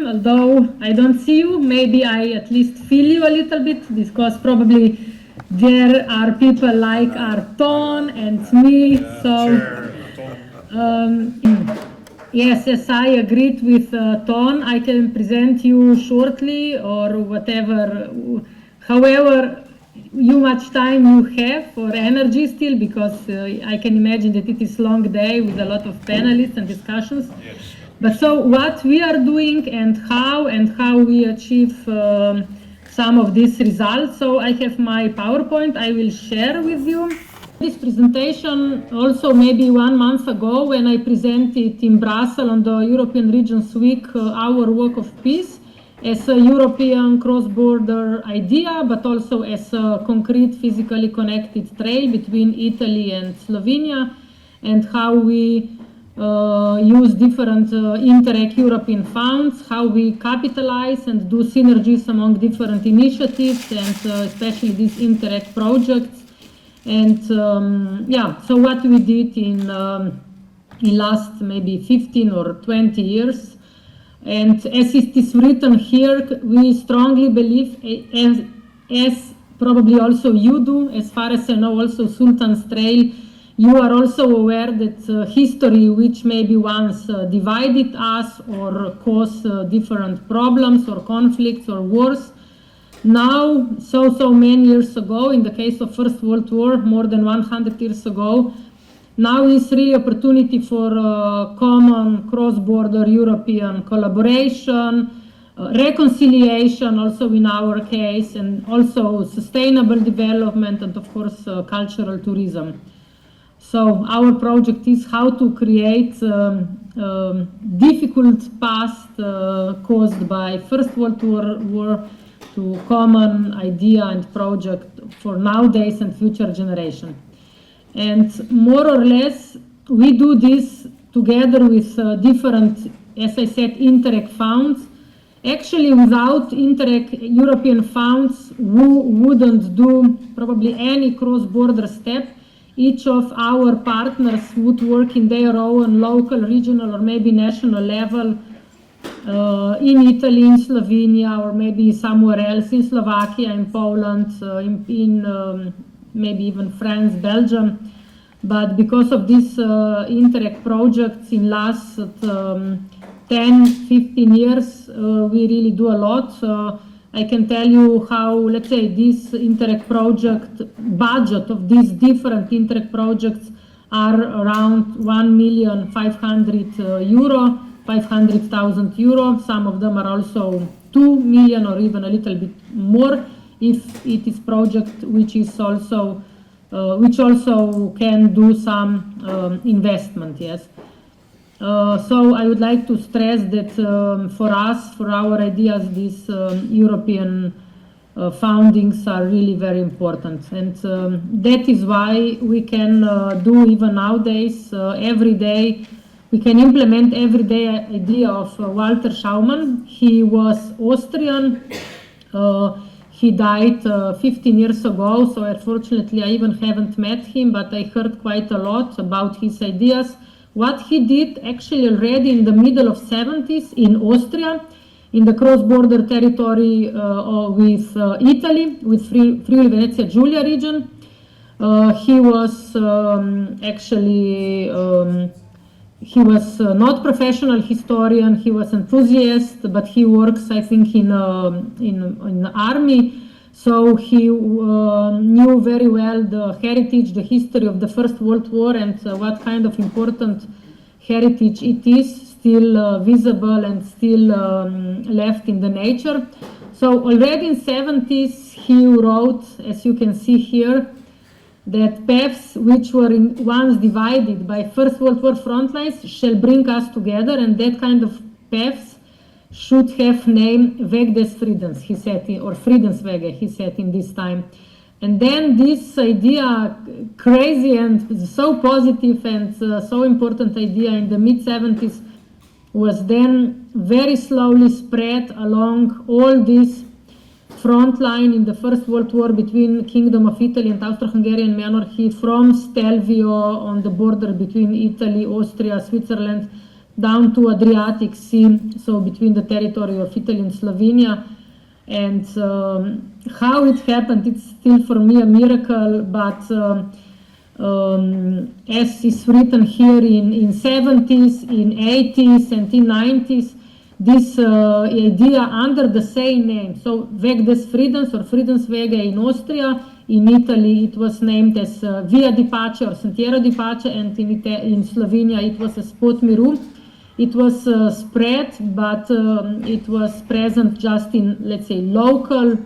although I don't see you, maybe I at least feel you a little bit, because probably there are people like Arton and me, yes, I agreed with Ton. I can present you shortly or whatever, however much time you have or energy still, because I can imagine that it is a long day with a lot of panelists and discussions. Yes. But so what we are doing and how we achieve some of these results. So I have my PowerPoint I will share with you. This presentation also maybe 1 month ago when I presented in Brussels on the European Regions Week our work of peace as a European cross-border idea, but also as a concrete physically connected trail between Italy and Slovenia, and how we use different Interreg European funds, how we capitalize and do synergies among different initiatives, and especially these Interreg projects. And so what we did in last maybe 15 or 20 years, and as it is written here, we strongly believe, as probably also you do, as far as I know, also Sultans Trail, you are also aware that history, which maybe once divided us or caused different problems or conflicts or wars, now, so many years ago, in the case of First World War, more than 100 years ago, now is really opportunity for common cross-border European collaboration, reconciliation also in our case, and also sustainable development and of course cultural tourism. So our project is how to create difficult past caused by First World War to common idea and project for nowadays and future generation. And more or less, we do this together with different, as I said, Interreg funds. Actually, without Interreg European funds, we wouldn't do probably any cross-border step. Each of our partners would work in their own local, regional, or maybe national level in Italy, in Slovenia, or maybe somewhere else, in Slovakia, in Poland, in maybe even France, Belgium. But because of these Interreg projects in last 10, 15 years, we really do a lot. I can tell you how, let's say, this Interreg project budget of these different Interreg projects are around 1,500,000 euro. 500,000 euro. Some of them are also 2 million or even a little bit more if it is project which is also which also can do some investment. Yes. So I would like to stress that for us, for our ideas, these European foundings are really very important, and that is why we can do even nowadays every day. We can implement everyday idea of Walter Schaumann. He was Austrian. He died 15 years ago, so unfortunately I even haven't met him, but I heard quite a lot about his ideas. What he did actually already in the middle of 70s in Austria, in the cross-border territory with Italy, with Friuli Venezia Giulia region. He was actually he was not professional historian. He was enthusiast, but he works, I think, in the army. So he knew very well the heritage, the history of the First World War, and what kind of important heritage it is, still visible and still left in the nature. So already in 70s, he wrote, as you can see here, that paths which were once divided by First World War front lines shall bring us together, and that kind of paths should have name Weg des Friedens, he said, or Friedenswege, he said in this time. And then this idea, crazy and so positive and so important idea in the mid-70s, was then very slowly spread along all these front line in the First World War between Kingdom of Italy and Austro-Hungarian monarchy, from Stelvio on the border between Italy, Austria, Switzerland, down to Adriatic Sea, so between the territory of Italy and Slovenia. And how it happened, it's still for me a miracle, but as is written here in 70s, in 80s and in 90s, this idea under the same name, so Weg des Friedens or Friedenswege in Austria, in Italy it was named as Via di Pace or Sentiero di Pace, and in Slovenia it was a Spot Miru. It was spread, but it was present just in, let's say, local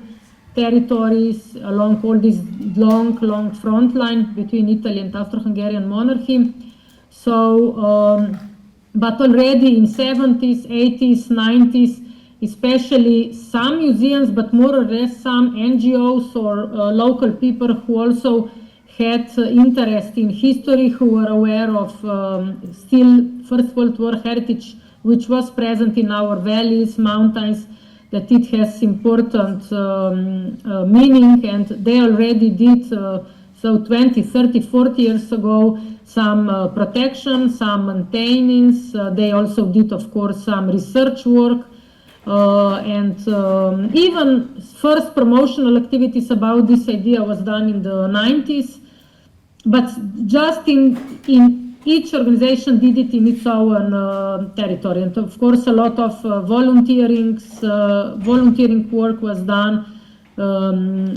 territories along all this long front line between Italy and Austro-Hungarian monarchy. So, but already in 70s, 80s, 90s, especially some museums, but more or less some NGOs or local people who also had interest in history, who were aware of still First World War heritage, which was present in our valleys, mountains, that it has important meaning, and they already did, so 20, 30, 40 years ago, some protection, some maintenance. They also did, of course, some research work, and even first promotional activities about this idea was done in the 90s, but just in each organization did it in its own territory. And of course, a lot of volunteering work was done. And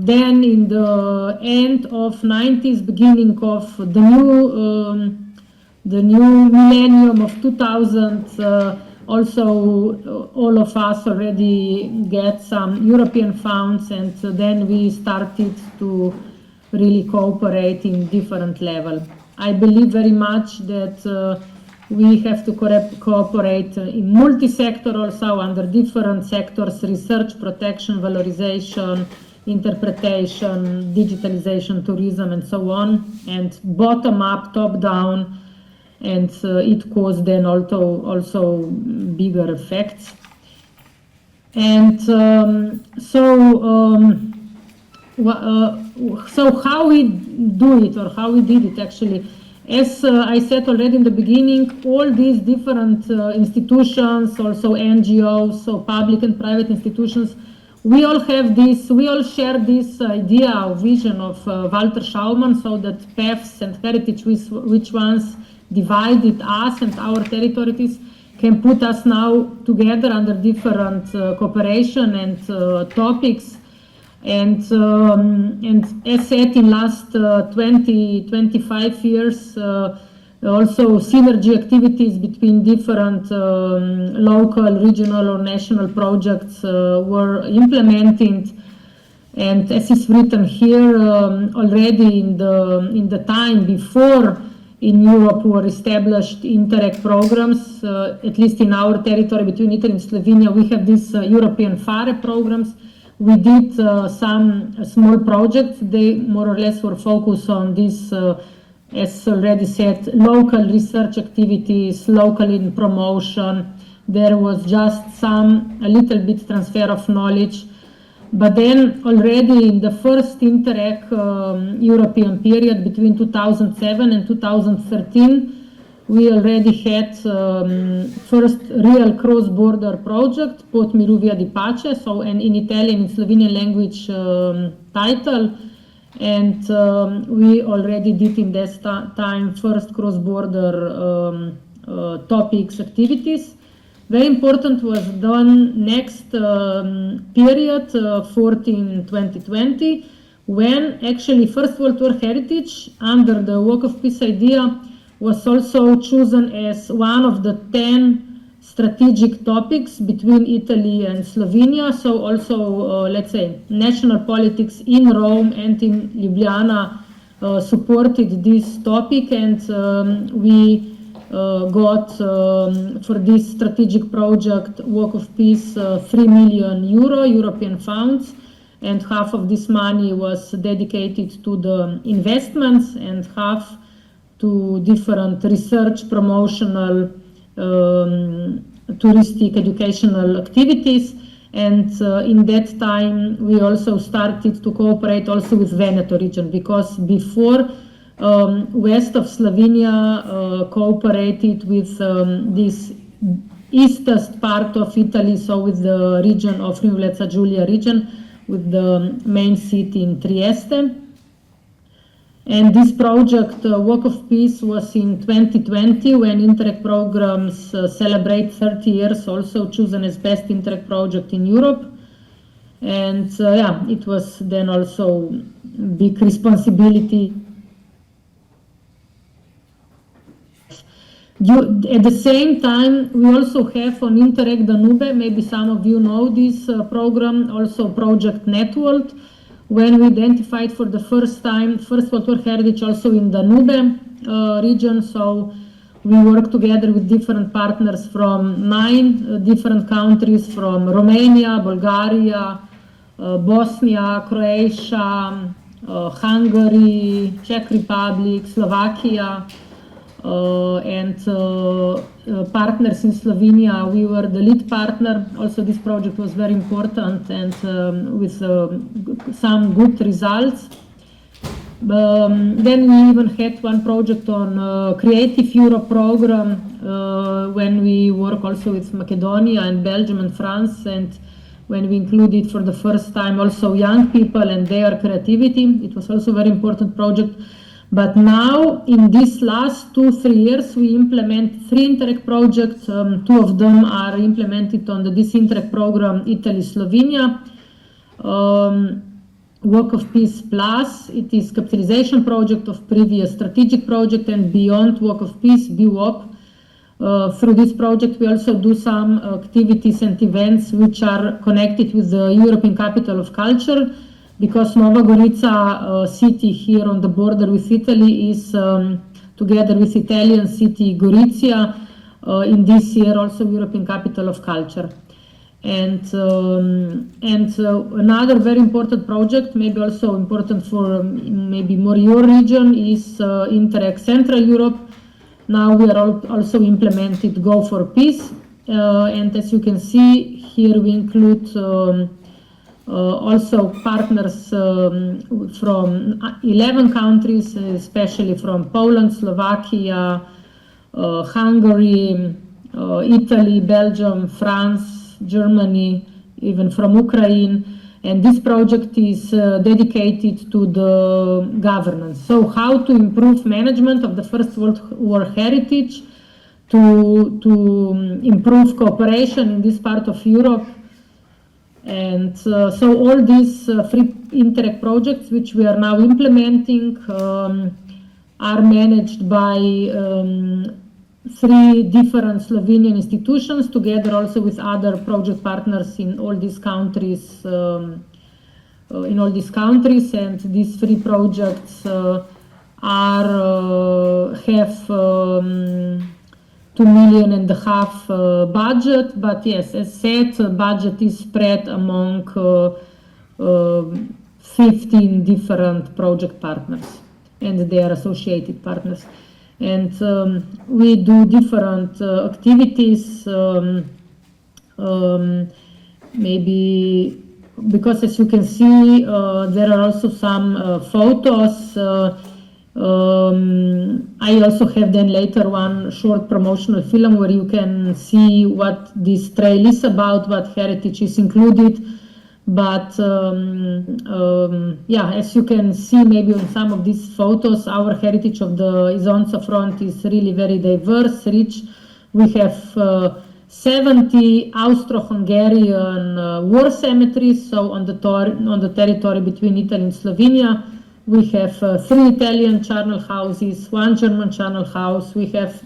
then in the end of 90s, beginning of the new millennium of 2000, also all of us already get some European funds, and then we started to really cooperate in different level. I believe very much that we have to cooperate in multi-sector also under different sectors: research, protection, valorization, interpretation, digitalization, tourism, and so on, and bottom up, top down, and it caused then also bigger effects. And so how we do it, or how we did it actually, as I said already in the beginning, all these different institutions, also NGOs, so public and private institutions, we all have this, we all share this idea or vision of Walter Schaumann, so that paths and heritage, which once divided us and our territories, can put us now together under different cooperation and topics. And as said, in last 20-25 years, also synergy activities between different local, regional, or national projects were implemented. And as is written here, already in the time before in Europe were established Interreg programs, at least in our territory between Italy and Slovenia, we have these European FARE programs. We did some small projects. They more or less were focused on this, as already said, local research activities, local in promotion. There was just a little bit transfer of knowledge. But then already in the first Interreg European period between 2007 and 2013, we already had first real cross-border project, Pot Miru Via di Pace, so and in Italian and Slovenian language title, and we already did in this time first cross-border topics, activities. Very important was done next period, 2014-2020, when actually First World War heritage under the Walk of Peace idea was also chosen as one of the 10 strategic topics between Italy and Slovenia. So also, let's say, national politics in Rome and in Ljubljana supported this topic, and we got for this strategic project Walk of Peace 3 million euro European funds, and half of this money was dedicated to the investments and half to different research, promotional, touristic, educational activities. And in that time we also started to cooperate also with Veneto region, because before west of Slovenia cooperated with this eastest part of Italy, so with the region of Friuli-Venezia Giulia region, with the main city in Trieste. And this project, Walk of Peace, was in 2020 when Interreg programs celebrate 30 years, also chosen as best Interreg project in Europe. And yeah, it was then also big responsibility. At the same time, we also have on Interreg Danube, maybe some of you know this program, also Project Network, when we identified for the first time First World War heritage also in Danube region. So we work together with different partners from 9 different countries, from Romania, Bulgaria, Bosnia, Croatia, Hungary, Czech Republic, Slovakia, and partners in Slovenia. We were the lead partner. Also, this project was very important and with some good results. Then we even had one project on Creative Europe program when we work also with Macedonia and Belgium and France, and when we included for the first time also young people and their creativity. It was also a very important project. But now, in these last 2-3 years, we implement 3 Interreg projects. 2 of them are implemented on this Interreg program, Italy-Slovenia. Walk of Peace Plus, it is capitalization project of previous strategic project, and beyond Walk of Peace, BWOP. Through this project, we also do some activities and events which are connected with the European Capital of Culture, because Nova Gorica city here on the border with Italy is together with Italian city Gorizia in this year also European Capital of Culture. And another very important project, maybe also important for maybe more your region, is Interreg Central Europe. Now we are also implemented Go for Peace, and as you can see here, we include also partners from 11 countries, especially from Poland, Slovakia, Hungary, Italy, Belgium, France, Germany, even from Ukraine. And this project is dedicated to the governance. So how to improve management of the First World War heritage, to improve cooperation in this part of Europe. And so all these 3 Interreg projects which we are now implementing are managed by 3 different Slovenian institutions, together also with other project partners in all these countries. And these 3 projects have 2.5 million budget, but yes, as said, budget is spread among 15 different project partners and their associated partners. And we do different activities, maybe because as you can see, there are also some photos. I also have then later one short promotional film where you can see what this trail is about, what heritage is included. But yeah, as you can see maybe on some of these photos, our heritage of the Isonso front is really very diverse, rich. We have 70 Austro-Hungarian war cemeteries, so on the territory between Italy and Slovenia. We have 3 Italian charnel houses, 1 German charnel house. We have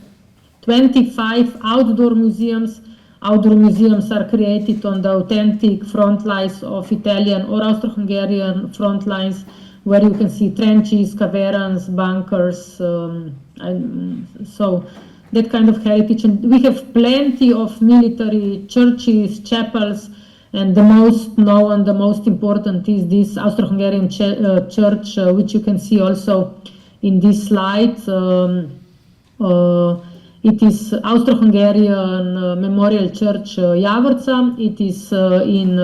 25 outdoor museums. Outdoor museums are created on the authentic front lines of Italian or Austro-Hungarian front lines, where you can see trenches, caverns, bunkers, so that kind of heritage. And we have plenty of military churches, chapels, and the most known, the most important is this Austro-Hungarian church, which you can see also in this slide. It is Austro-Hungarian Memorial Church Javorca. It is in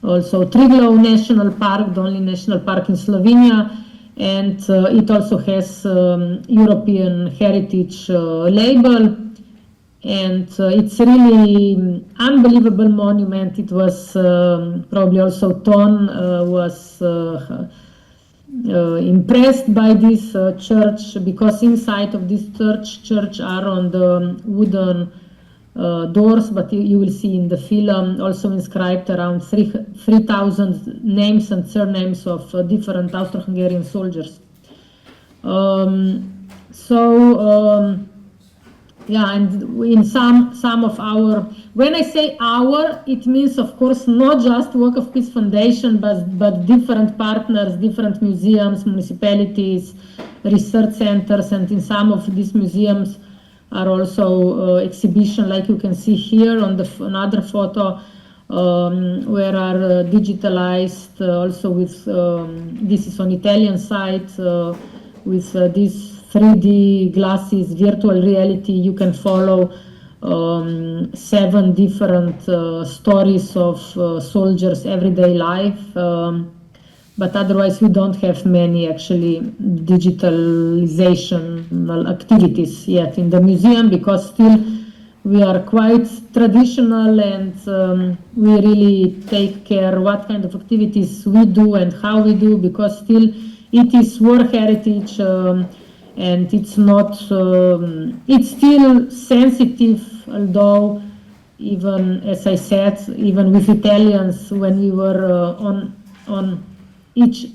also Triglav National Park, the only national park in Slovenia. and it also has European Heritage label. And it's really unbelievable monument. It was probably also Ton was impressed by this church, because inside of this church are on the wooden doors, but you will see in the film also inscribed around 3,000 names and surnames of different Austro-Hungarian soldiers. Yeah, and in some of our, when I say our, it means of course not just Work of Peace Foundation, but different partners, different museums, municipalities, research centers, and in some of these museums are also exhibition, like you can see here on the another photo, where are digitalized also with, this is on Italian side, with this 3D glasses, virtual reality. You can follow 7 different stories of soldiers' everyday life, but otherwise we don't have many actually digitalization activities yet in the museum, because still we are quite traditional, and we really take care what kind of activities we do and how we do, because still it is war heritage. And it's not, it's still sensitive, although even, as I said, even with Italians, when we were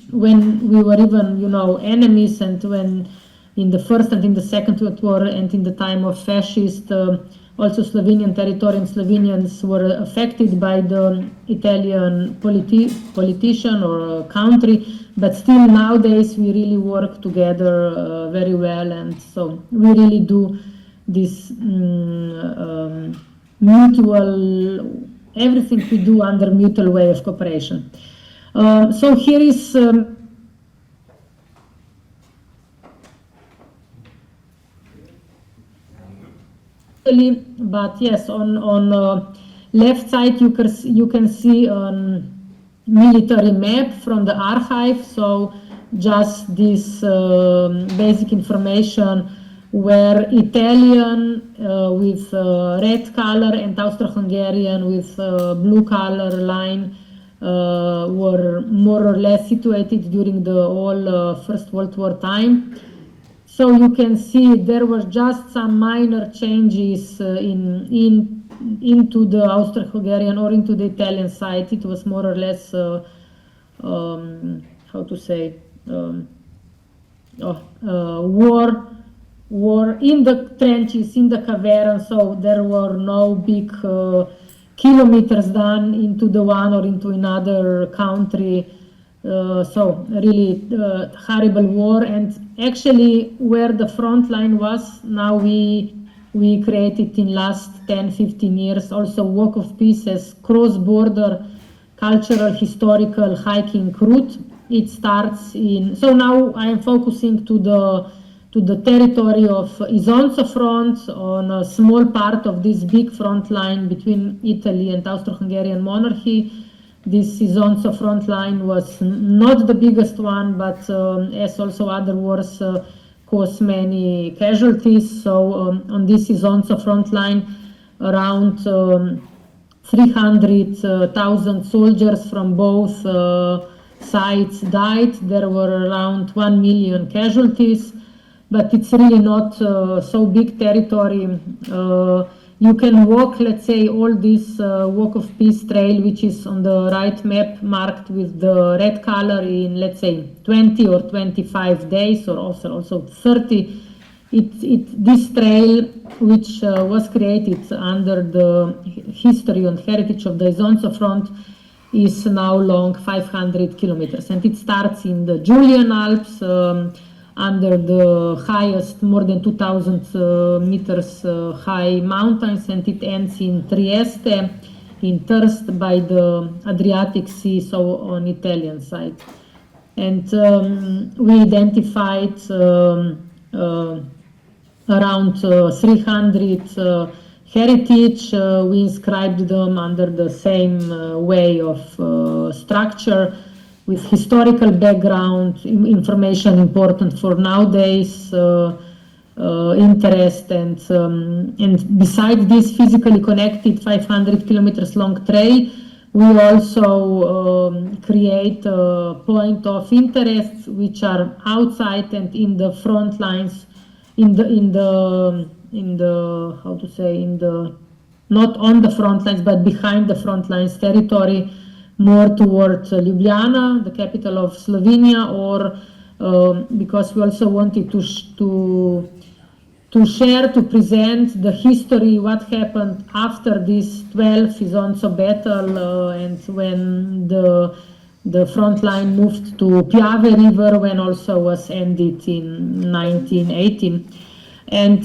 when we were even, you know, enemies, and when in the First and in the Second World War and in the time of fascist, also Slovenian territory and Slovenians were affected by the Italian politician or country. But still nowadays we really work together very well, and so we really do this mutual, everything we do under mutual way of cooperation. So here is but yes, on left side you can see military map from the archive, so just this basic information where Italian with red color and Austro-Hungarian with blue color line were more or less situated during the whole First World War time. So you can see there were just some minor changes into the Austro-Hungarian or into the Italian side. It was more or less, how to say, war in the trenches, in the caverns, so there were no big kilometers done into the one or into another country. So really horrible war. And actually where the front line was, now we created in last 10-15 years also Walk of Peace as cross-border cultural historical hiking route. It starts in, so now I am focusing to the territory of Isonso front, on a small part of this big front line between Italy and Austro-Hungarian monarchy. This Isonso front line was not the biggest one, but as also other wars caused many casualties. So on this Isonso front line, around 300,000 soldiers from both sides died. There were around 1 million casualties, but it's really not so big territory. You can walk, let's say, all this Walk of Peace trail, which is on the right map marked with the red color, in, let's say, 20 or 25 days, or also 30. This trail, which was created under the history and heritage of the Isonso front, is now long 500 kilometers. And it starts in the Julian Alps, under the highest, more than 2,000 meters high mountains, and it ends in Trieste, in Terst by the Adriatic Sea, so on Italian side. And we identified around 300 heritage. We inscribed them under the same way of structure. with historical background, information important for nowadays interest, and besides this physically connected 500 kilometers long trail, we also create a point of interest which are outside and in the front lines, in the how to say, in the, not on the front lines but behind the front lines territory, more towards Ljubljana, the capital of Slovenia, or because we also wanted to share, to present the history, what happened after this 12th Isonso battle, and when the front line moved to Piave River, when also was ended in 1918. And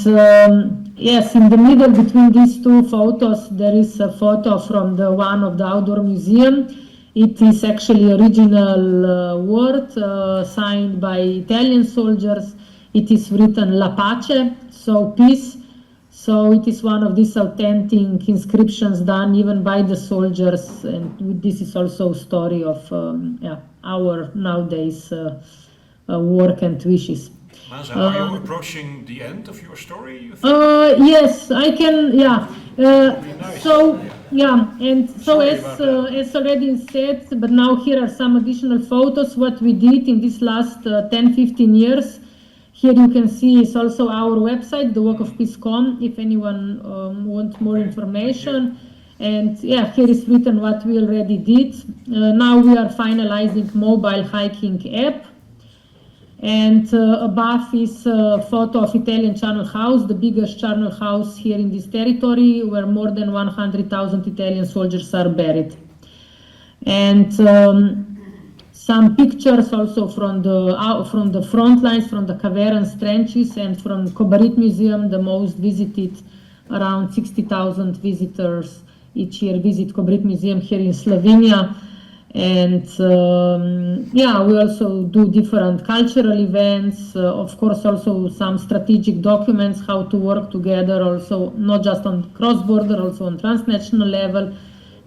yes, in the middle between these two photos, there is a photo from the one of the outdoor museum. It is actually original word signed by Italian soldiers. It is written La Pace, so peace. So it is one of these authentic inscriptions done even by the soldiers, and this is also a story of our nowadays work and wishes. Maša, are you approaching the end of your story, you think? Yes, I can, yeah. Nice. So, yeah, and so as already said, but now here are some additional photos, what we did in this last 10-15 years. Here you can see is also our website, thewalkofpeace.com, if anyone wants more information. And yeah, here is written what we already did. Now we are finalizing mobile hiking app. And above is a photo of Italian charnel house, the biggest charnel house here in this territory, where more than 100,000 Italian soldiers are buried. And some pictures also from the front lines, from the caverns, trenches, and from Kobarid Museum, the most visited. Around 60,000 visitors each year visit Kobarid Museum here in Slovenia. And yeah, we also do different cultural events, of course also some strategic documents, how to work together, also not just on cross-border, also on transnational level.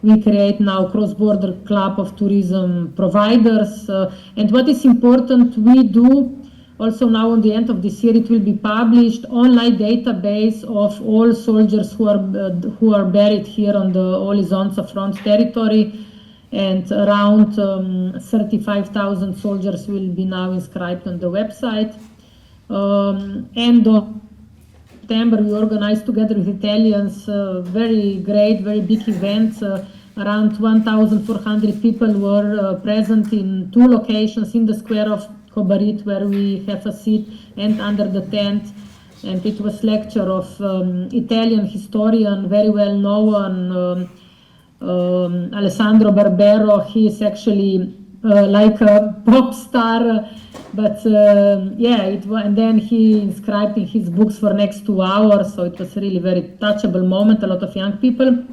We create now cross-border club of tourism providers. And what is important, we do also now on the end of this year, it will be published online database of all soldiers who are buried here on the all Isonso front territory. And around 35,000 soldiers will be now inscribed on the website. End of September, we organized together with Italians very great, very big events. Around 1,400 people were present in 2 locations in the square of Kobarid, where we have a seat, and under the tent. And it was lecture of Italian historian, very well known, Alessandro Barbero. He is actually like a pop star, but yeah, and then he inscribed in his books for next 2 hours, so it was really very touchable moment, a lot of young people.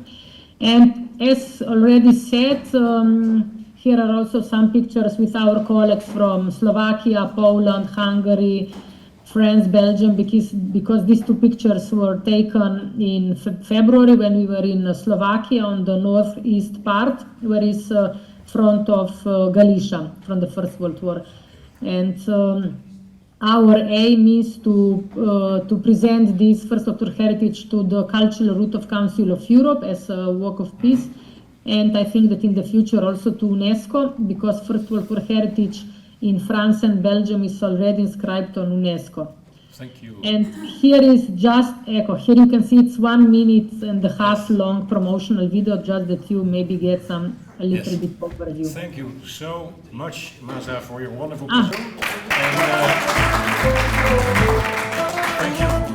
And as already said, here are also some pictures with our colleagues from Slovakia, Poland, Hungary, France, Belgium, because these 2 pictures were taken in February when we were in Slovakia on the northeast part, where is front of Galicia from the First World War. And our aim is to present this First World War heritage to the Cultural Route of Council of Europe as a walk of peace. And I think that in the future also to UNESCO, because First World War heritage in France and Belgium is already inscribed on UNESCO. Thank you. And here is just echo. Here you can see it's 1.5 minutes long promotional video, just that you maybe get a little bit overview. Thank you so much, Maša, for your wonderful present. And thank you.